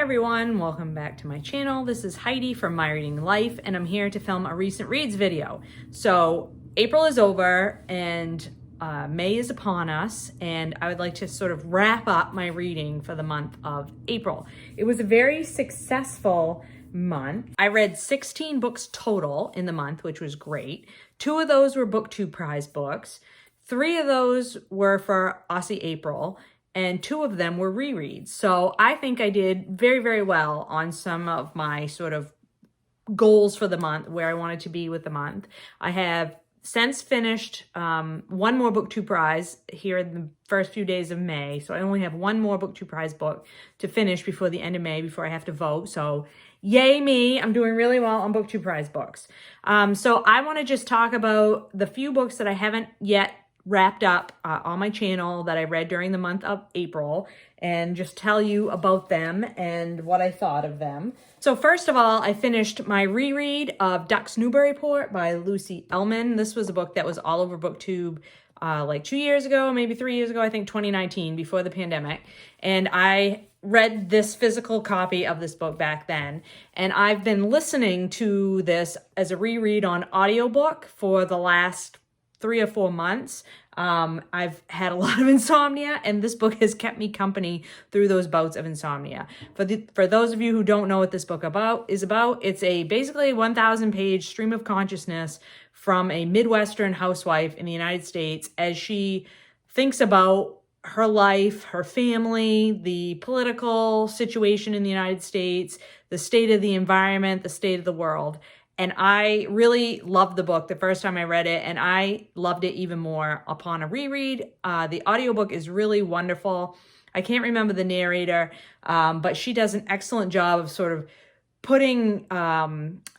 everyone, welcome back to my channel. This is Heidi from My Reading Life, and I'm here to film a recent reads video. So April is over and May is upon us, and I would like to sort of wrap up my reading for the month of April. It was a very successful month. I read 16 books total in the month, which was great. 2 of those were BookTube prize books. 3 of those were for Aussie April, and 2 of them were rereads. So I think I did very, very well on some of my sort of goals for the month, where I wanted to be with the month. I have since finished 1 more BookTube prize here in the first few days of May. So I only have 1 more BookTube prize book to finish before the end of May, before I have to vote. So yay me, I'm doing really well on BookTube prize books. So I want to just talk about the few books that I haven't yet wrapped up on my channel that I read during the month of April, and just tell you about them and what I thought of them. So first of all, I finished my reread of Ducks Newburyport by Lucy Ellman. This was a book that was all over BookTube like 2 years ago, maybe 3 years ago, I think 2019, before the pandemic. And I read this physical copy of this book back then. And I've been listening to this as a reread on audiobook for the last 3 or 4 months. I've had a lot of insomnia, and this book has kept me company through those bouts of insomnia. For those of you who don't know what this book is about, it's basically a 1,000-page stream of consciousness from a Midwestern housewife in the United States as she thinks about her life, her family, the political situation in the United States, the state of the environment, the state of the world. And I really loved the book the first time I read it, and I loved it even more upon a reread. The audiobook is really wonderful. I can't remember the narrator, but she does an excellent job of sort of putting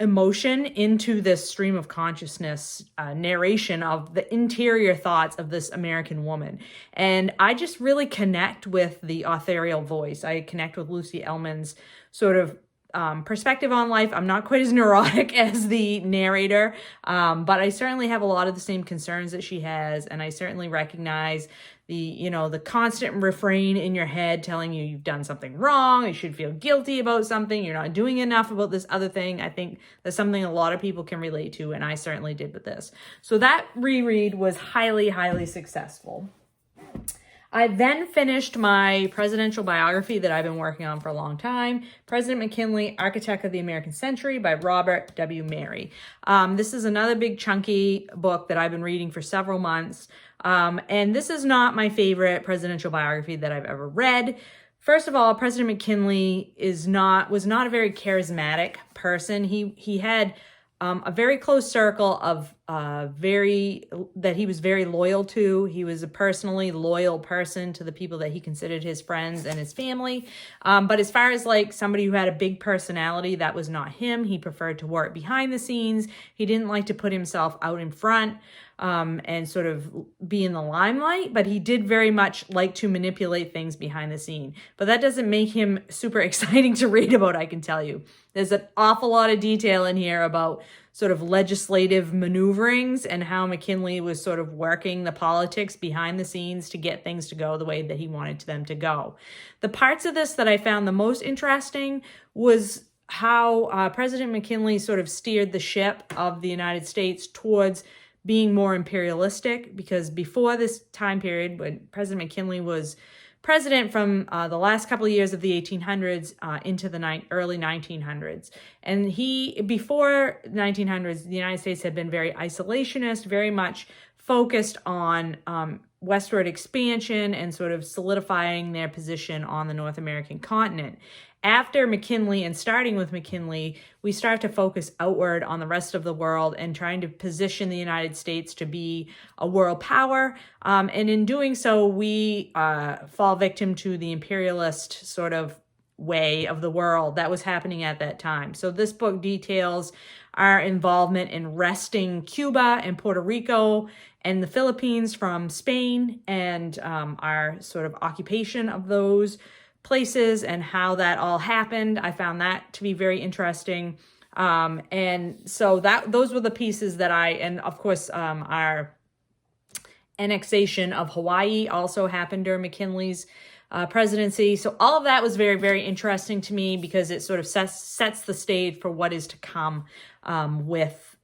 emotion into this stream of consciousness narration of the interior thoughts of this American woman. And I just really connect with the authorial voice. I connect with Lucy Ellman's sort of perspective on life. I'm not quite as neurotic as the narrator, but I certainly have a lot of the same concerns that she has, and I certainly recognize the constant refrain in your head telling you you've done something wrong, you should feel guilty about something, you're not doing enough about this other thing. I think that's something a lot of people can relate to, and I certainly did with this. So that reread was highly, highly successful. I then finished my presidential biography that I've been working on for a long time, President McKinley, Architect of the American Century by Robert W. Mary. This is another big chunky book that I've been reading for several months. And this is not my favorite presidential biography that I've ever read. First of all, President McKinley was not a very charismatic person. He had a very close circle of that he was very loyal to. He was a personally loyal person to the people that he considered his friends and his family. But as far as like somebody who had a big personality, that was not him. He preferred to work behind the scenes. He didn't like to put himself out in front and sort of be in the limelight, but he did very much like to manipulate things behind the scene. But that doesn't make him super exciting to read about, I can tell you. There's an awful lot of detail in here about sort of legislative maneuverings and how McKinley was sort of working the politics behind the scenes to get things to go the way that he wanted them to go. The parts of this that I found the most interesting was how President McKinley sort of steered the ship of the United States towards being more imperialistic, because before this time period, when President McKinley was president from the last couple of years of the 1800s into the early 1900s. And before the 1900s, the United States had been very isolationist, very much focused on westward expansion and sort of solidifying their position on the North American continent. After McKinley, and starting with McKinley, we start to focus outward on the rest of the world and trying to position the United States to be a world power. And in doing so, we fall victim to the imperialist sort of way of the world that was happening at that time. So this book details our involvement in wresting Cuba and Puerto Rico and the Philippines from Spain, and our sort of occupation of those places and how that all happened. I found that to be very interesting. And so those were the pieces that and of course, our annexation of Hawaii also happened during McKinley's presidency. So all of that was very, very interesting to me because it sort of sets the stage for what is to come with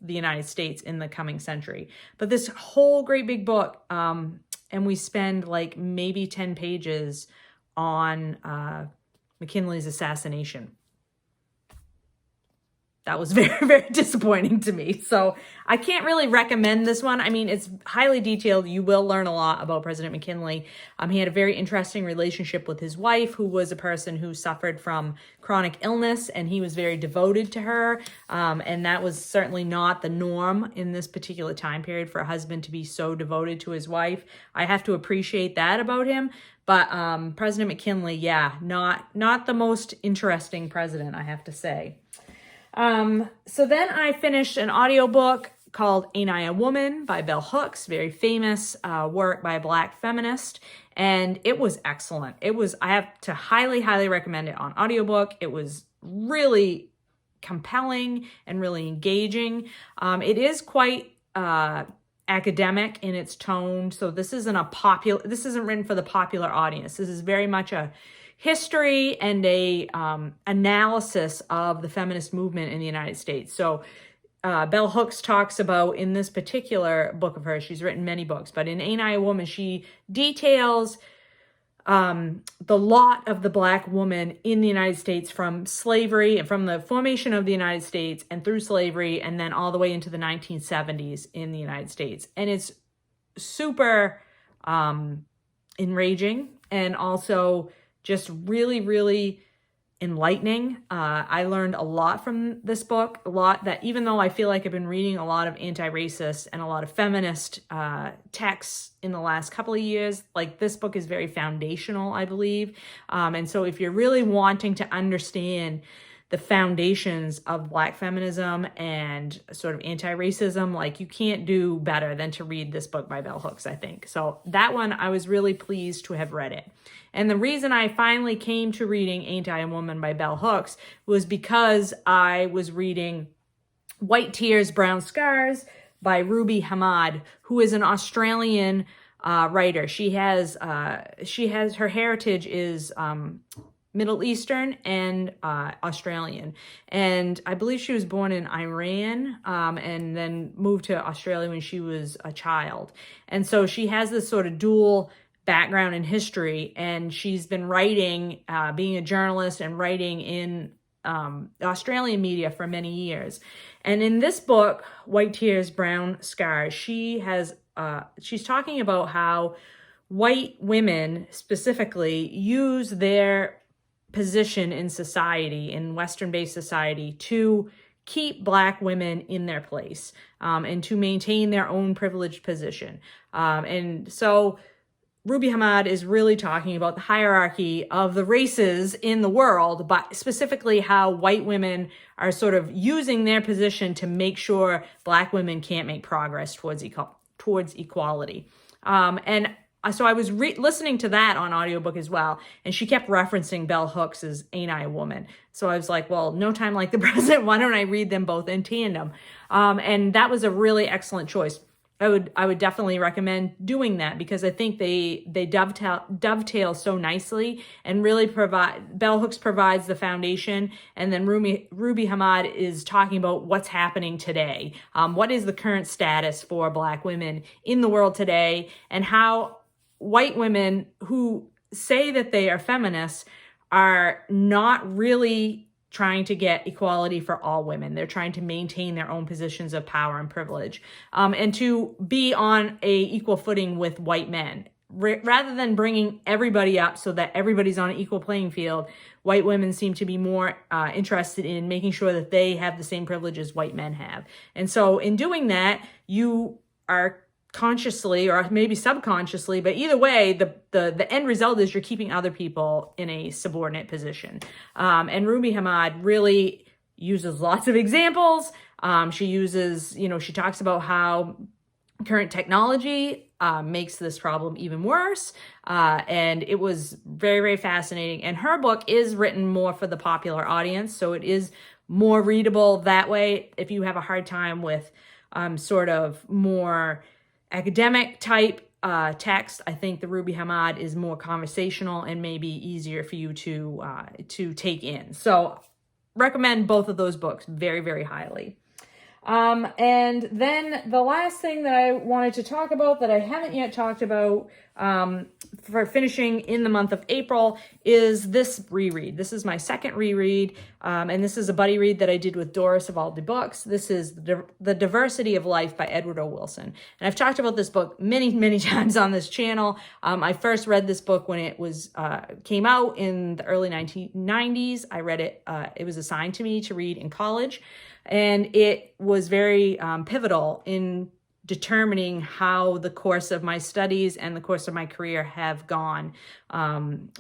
the United States in the coming century. But this whole great big book, and we spend like maybe 10 pages on McKinley's assassination. That was very, very disappointing to me. So I can't really recommend this one. I mean, it's highly detailed. You will learn a lot about President McKinley. He had a very interesting relationship with his wife, who was a person who suffered from chronic illness, and he was very devoted to her. And that was certainly not the norm in this particular time period for a husband to be so devoted to his wife. I have to appreciate that about him. But President McKinley, yeah, not the most interesting president, I have to say. So then I finished an audiobook called Anaya Woman by Bell Hooks, very famous work by a Black feminist, and it was excellent. I have to highly, highly recommend it on audiobook. It was really compelling and really engaging. It is quite academic in its tone, so this isn't written for the popular audience. This is very much a history and a analysis of the feminist movement in the United States. So Bell Hooks talks about, in this particular book of hers, she's written many books, but in Anaya Woman, she details the lot of the Black woman in the United States from slavery and from the formation of the United States and through slavery, and then all the way into the 1970s in the United States. And it's super enraging and also just really, really enlightening. I learned a lot from this book, a lot that even though I feel like I've been reading a lot of anti-racist and a lot of feminist texts in the last couple of years, like this book is very foundational, I believe. And so if you're really wanting to understand the foundations of Black feminism and sort of anti-racism, like you can't do better than to read this book by Bell Hooks, I think. So that one, I was really pleased to have read it. And the reason I finally came to reading Anaya Woman by Bell Hooks was because I was reading White Tears, Brown Scars by Ruby Hamad, who is an Australian writer. She has her heritage is Middle Eastern and Australian. And I believe she was born in Iran and then moved to Australia when she was a child. And so she has this sort of dual background in history, and she's been writing, being a journalist and writing in Australian media for many years. And in this book, White Tears, Brown Scars, she's talking about how white women specifically use their position in society, in Western-based society, to keep Black women in their place and to maintain their own privileged position. And so Ruby Hamad is really talking about the hierarchy of the races in the world, but specifically how white women are sort of using their position to make sure Black women can't make progress towards equality. And so I was listening to that on audiobook as well, and she kept referencing Bell Hooks' Anaya Woman. So I was like, well, no time like the present. Why don't I read them both in tandem? And that was a really excellent choice. I would definitely recommend doing that because I think they dovetail so nicely and really Bell Hooks provides the foundation, and then Ruby Hamad is talking about what's happening today. What is the current status for Black women in the world today, and how white women who say that they are feminists are not really trying to get equality for all women. They're trying to maintain their own positions of power and privilege, and to be on a equal footing with white men. Rather than bringing everybody up so that everybody's on an equal playing field, white women seem to be more interested in making sure that they have the same privileges white men have. And so in doing that, you are consciously or maybe subconsciously, but either way, the end result is you're keeping other people in a subordinate position. And Ruby Hamad really uses lots of examples. She talks about how current technology makes this problem even worse. And it was very, very fascinating. And her book is written more for the popular audience, so it is more readable that way. If you have a hard time with sort of more academic type text. I think the Ruby Hamad is more conversational and maybe easier for you to take in. So recommend both of those books very, very highly. And then the last thing that I wanted to talk about that I haven't yet talked about for finishing in the month of April is this reread. This is my second reread, and this is a buddy read that I did with Doris of Aldi Books. This is The Diversity of Life by Edward O. Wilson. And I've talked about this book many, many times on this channel. I first read this book when it was came out in the early 1990s. I read it. It was assigned to me to read in college. And it was very pivotal in determining how the course of my studies and the course of my career have gone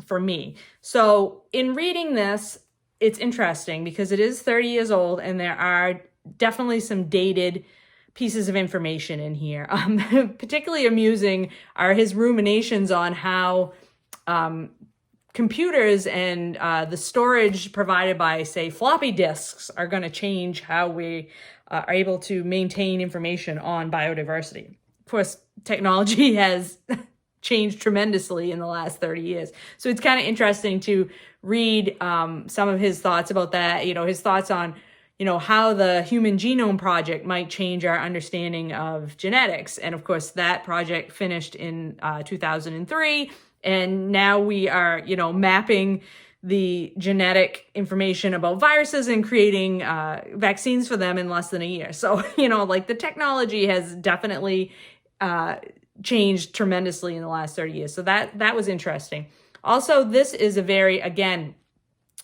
for me. So in reading this, it's interesting because it is 30 years old and there are definitely some dated pieces of information in here. Particularly amusing are his ruminations on how computers and the storage provided by, say, floppy disks are going to change how we are able to maintain information on biodiversity. Of course, technology has changed tremendously in the last 30 years. So it's kind of interesting to read some of his thoughts about that, his thoughts on, how the Human Genome Project might change our understanding of genetics. And of course, that project finished in 2003. And now we are, mapping the genetic information about viruses and creating vaccines for them in less than a year. So, the technology has definitely changed tremendously in the last 30 years. So that was interesting. Also, this is a very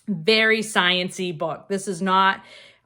sciencey book. This is not,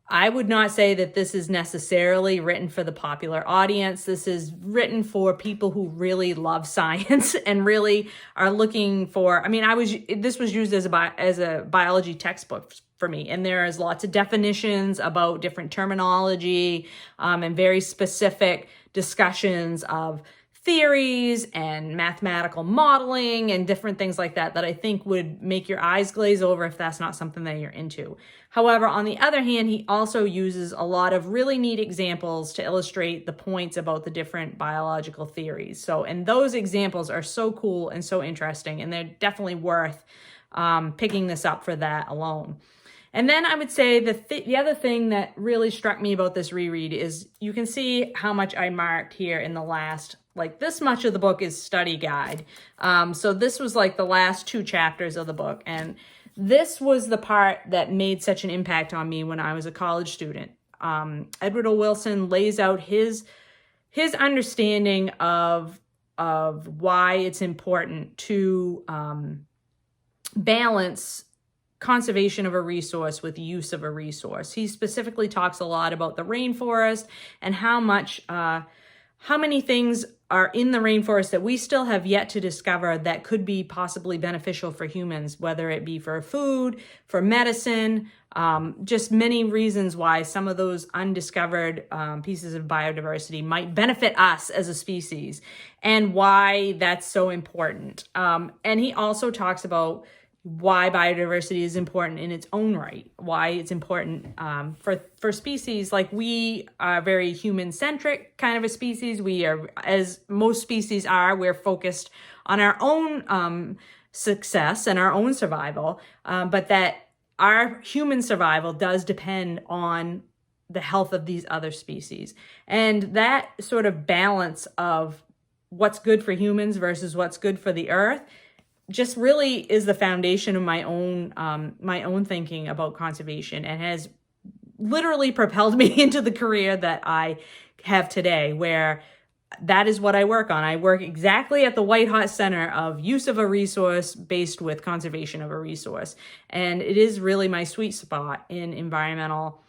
I would not say that this is necessarily written for the popular audience. This is written for people who really love science and really are looking for, this was used as a biology textbook for me. And there is lots of definitions about different terminology and very specific discussions of theories and mathematical modeling and different things like that I think would make your eyes glaze over if that's not something that you're into. However, on the other hand, he also uses a lot of really neat examples to illustrate the points about the different biological theories. So, and those examples are so cool and so interesting, and they're definitely worth picking this up for that alone. And then I would say the other thing that really struck me about this reread is you can see how much I marked here in the last, this much of the book is study guide. So this was the last 2 chapters of the book. And this was the part that made such an impact on me when I was a college student. Edward O. Wilson lays out his understanding of why it's important to balance conservation of a resource with use of a resource. He specifically talks a lot about the rainforest and how many things are in the rainforest that we still have yet to discover that could be possibly beneficial for humans, whether it be for food, for medicine, just many reasons why some of those undiscovered pieces of biodiversity might benefit us as a species and why that's so important. And he also talks about why biodiversity is important in its own right, why it's important for species. We are very human-centric kind of a species. We are, as most species are, we're focused on our own success and our own survival, but that our human survival does depend on the health of these other species. And that sort of balance of what's good for humans versus what's good for the earth just really is the foundation of my own thinking about conservation, and has literally propelled me into the career that I have today, where that is what I work on. I work exactly at the white hot center of use of a resource based with conservation of a resource. And it is really my sweet spot in environmental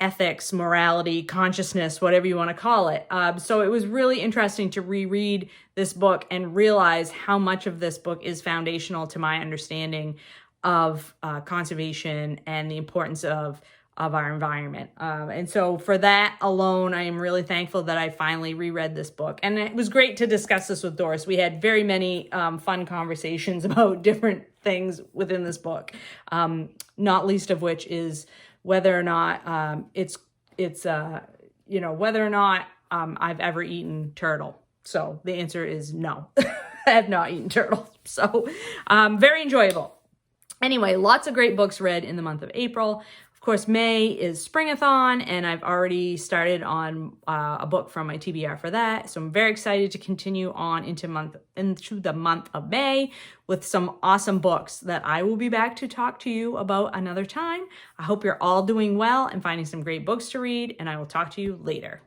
ethics, morality, consciousness, whatever you want to call it. So it was really interesting to reread this book and realize how much of this book is foundational to my understanding of conservation and the importance of our environment. And so for that alone, I am really thankful that I finally reread this book. And it was great to discuss this with Doris. We had very many fun conversations about different things within this book, not least of which is whether or not whether or not I've ever eaten turtle. So the answer is no. I have not eaten turtle. So very enjoyable. Anyway, lots of great books read in the month of April. Of course, May is Springathon, and I've already started on a book from my TBR for that. So I'm very excited to continue on into the month of May with some awesome books that I will be back to talk to you about another time. I hope you're all doing well and finding some great books to read, and I will talk to you later.